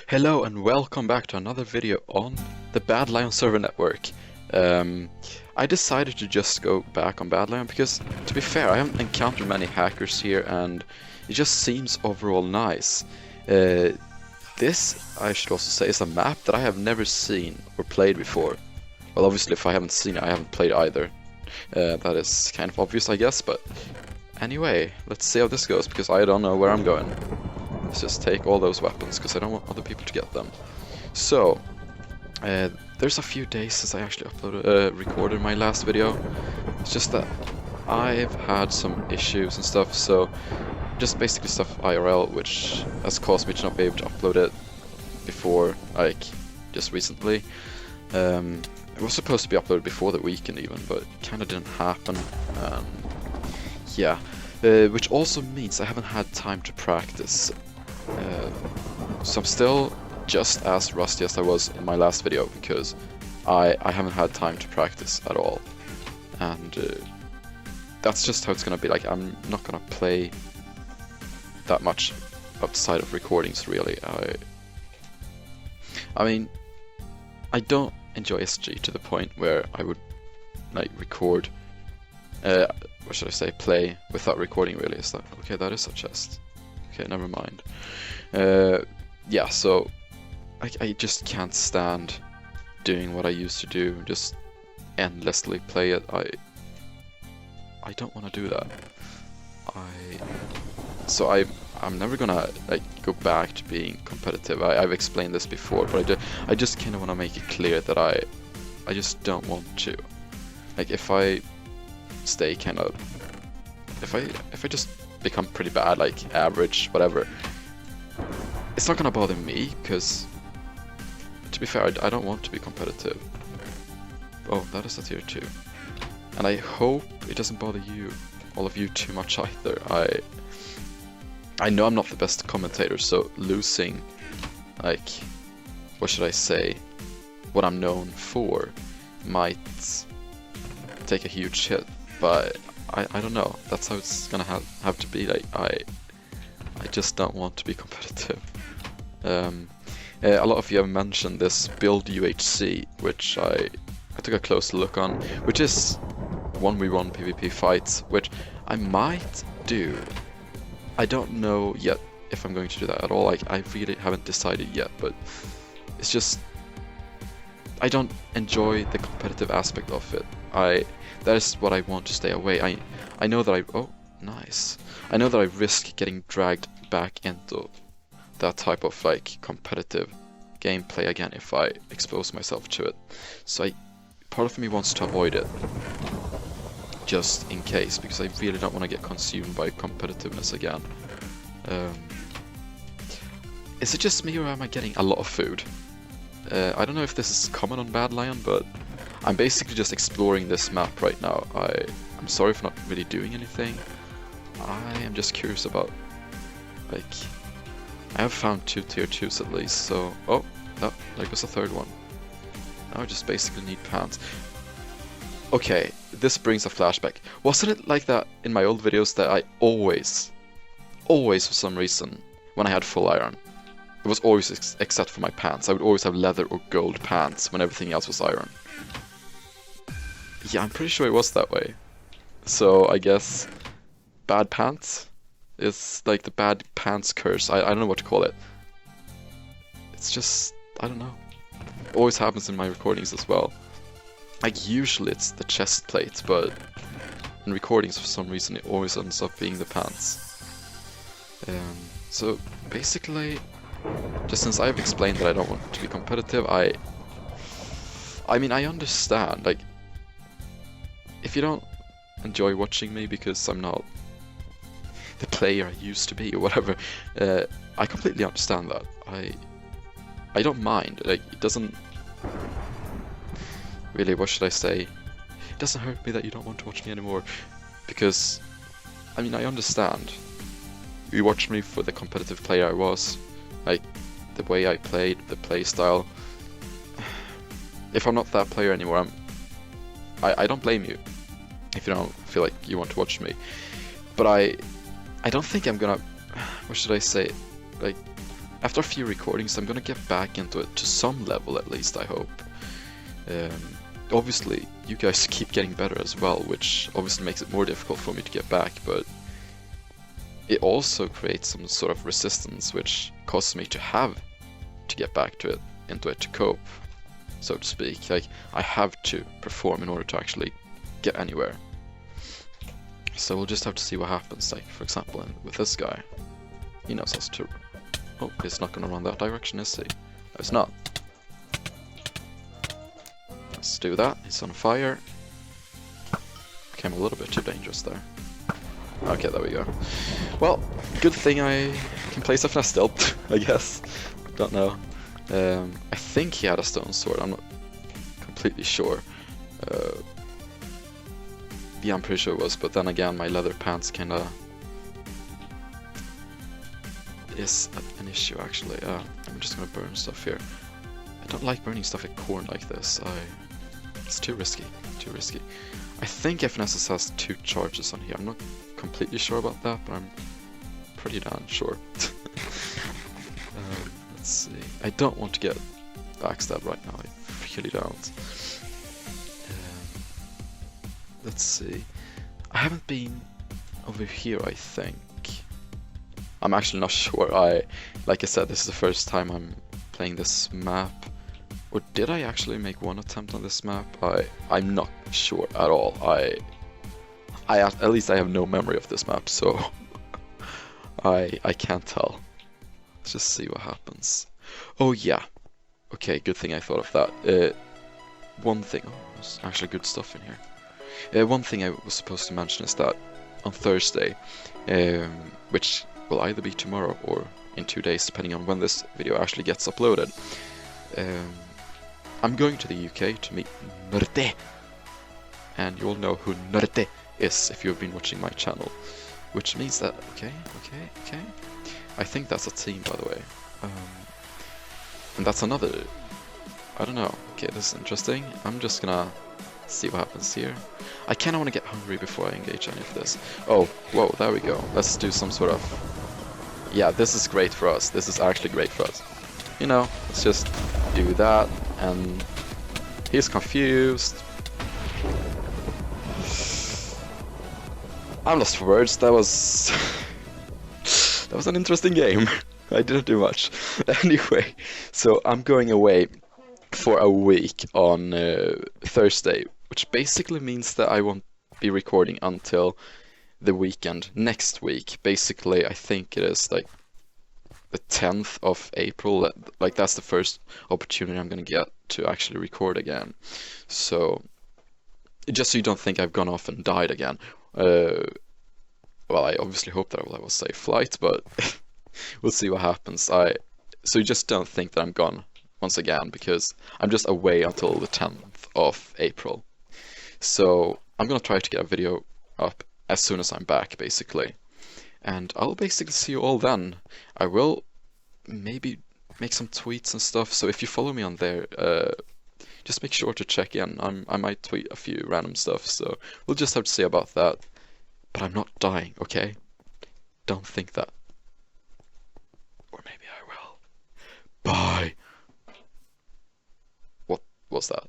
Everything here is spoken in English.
Hello and welcome back to another video on the Bad Lion server network. I decided to just go back on Bad Lion because, to be fair, I haven't encountered many hackers here and it just seems overall nice. This, I should also say, is a map that I have never seen or played before. Well, obviously if I haven't seen it, I haven't played either. That is kind of obvious, I guess, but anyway, let's see how this goes because I don't know where I'm going. Let's just take all those weapons, because I don't want other people to get them. So, there's a few days since I actually recorded my last video. It's just that I've had some issues and stuff, so just basically stuff IRL, which has caused me to not be able to upload it before, like, just recently. It was supposed to be uploaded before the weekend even, but it kind of didn't happen. Yeah, which also means I haven't had time to practice. So I'm still just as rusty as I was in my last video because I haven't had time to practice at all, and that's just how it's gonna be. Like, I'm not gonna play that much outside of recordings really. I mean, I don't enjoy SG to the point where I would like record, what should I say, play without recording really. Is that okay? That is a chest. Okay, never mind. Yeah, so I just can't stand doing what I used to do, just endlessly play it. I don't want to do that. So I'm never gonna like go back to being competitive. I've explained this before, but I just kind of want to make it clear that I just don't want to. Like, if I stay kind of, if I just become pretty bad, like average, whatever, it's not gonna bother me, because to be fair, I don't want to be competitive. Oh, that is a tier 2. And I hope it doesn't bother you, all of you, too much either. I know I'm not the best commentator, so losing, like, what should I say, what I'm known for might take a huge hit, but I don't know. That's how it's gonna have to be. Like, I just don't want to be competitive. A lot of you have mentioned this build UHC, which I took a close look on, which is 1v1 PvP fights, which I might do. I don't know yet if I'm going to do that at all. Like, I really haven't decided yet, but it's just, I don't enjoy the competitive aspect of it. That is what I want to stay away. I know that oh, nice. I know that I risk getting dragged back into that type of like competitive gameplay again if I expose myself to it. So part of me wants to avoid it, just in case, because I really don't want to get consumed by competitiveness again. Is it just me, or am I getting a lot of food? I don't know if this is common on Bad Lion, but I'm basically just exploring this map right now. I'm sorry for not really doing anything. I am just curious about, like, I have found 2 tier 2s at least, so, oh, no, there goes a third one. Now I just basically need pants. Okay, this brings a flashback. Wasn't it like that in my old videos that I always for some reason, when I had full iron, it was always except for my pants, I would always have leather or gold pants when everything else was iron? Yeah, I'm pretty sure it was that way. So I guess bad pants is like the bad pants curse. I don't know what to call it. It's just, I don't know. It always happens in my recordings as well. Like, usually it's the chest plate, but in recordings for some reason it always ends up being the pants. So basically, just since I've explained that I don't want to be competitive, I mean, I understand, like, if you don't enjoy watching me because I'm not the player I used to be or whatever, I completely understand that. I don't mind. Like, it doesn't really, what should I say, it doesn't hurt me that you don't want to watch me anymore, because, I mean, I understand. You watched me for the competitive player I was, like, the way I played, the play style. If I'm not that player anymore, I don't blame you if you don't feel like you want to watch me. But I don't think I'm gonna, what should I say, like, after a few recordings, I'm gonna get back into it to some level at least, I hope. Obviously, you guys keep getting better as well, which obviously makes it more difficult for me to get back, but it also creates some sort of resistance, which causes me to have to get back to it, into it to cope, so to speak. Like, I have to perform in order to actually get anywhere. So we'll just have to see what happens. Like, for example, with this guy, he knows us to. Oh, he's not gonna run that direction, is he? No, he's not. Let's do that. He's on fire. Became a little bit too dangerous there. Okay, there we go. Well, good thing I can play stuff still, I guess. Don't know. I think he had a stone sword. I'm not completely sure. Yeah, I'm pretty sure it was, but then again, my leather pants kinda is an issue actually. I'm just gonna burn stuff here. I don't like burning stuff like corn like this. It's too risky. Too risky. I think FNSS has 2 charges on here. I'm not completely sure about that, but I'm pretty darn sure. Let's see. I don't want to get backstabbed right now. I really don't. Let's see. I haven't been over here, I think. I'm actually not sure. Like I said, this is the first time I'm playing this map. Or did I actually make one attempt on this map? I'm not sure at all. At least I have no memory of this map, so I can't tell. Let's just see what happens. Oh yeah. Okay, good thing I thought of that. One thing. Oh, there's actually good stuff in here. One thing I was supposed to mention is that on Thursday, which will either be tomorrow or in 2 days, depending on when this video actually gets uploaded, I'm going to the UK to meet Nurdehhhh. And you all know who Nurdehhhh is if you've been watching my channel. Which means that, okay. I think that's a team, by the way. And that's another, I don't know. Okay, this is interesting. I'm just gonna see what happens here. I kinda wanna get hungry before I engage any of this. Oh, whoa, there we go. Let's do some sort of, yeah, this is great for us. This is actually great for us. You know, let's just do that, and he's confused. I'm lost for words. That was that was an interesting game. I didn't do much. Anyway, so I'm going away for a week on Thursday, which basically means that I won't be recording until the weekend next week. Basically, I think it is like the 10th of April. Like, that's the first opportunity I'm gonna get to actually record again. So, just so you don't think I've gone off and died again. Well, I obviously hope that I will have a safe flight, but we'll see what happens. So you just don't think that I'm gone once again, because I'm just away until the 10th of April. So I'm gonna try to get a video up as soon as I'm back, basically. And I'll basically see you all then. I will maybe make some tweets and stuff, so if you follow me on there, just make sure to check in. I might tweet a few random stuff, so we'll just have to see about that. But I'm not dying, okay? Don't think that. Or maybe I will. Bye! What was that?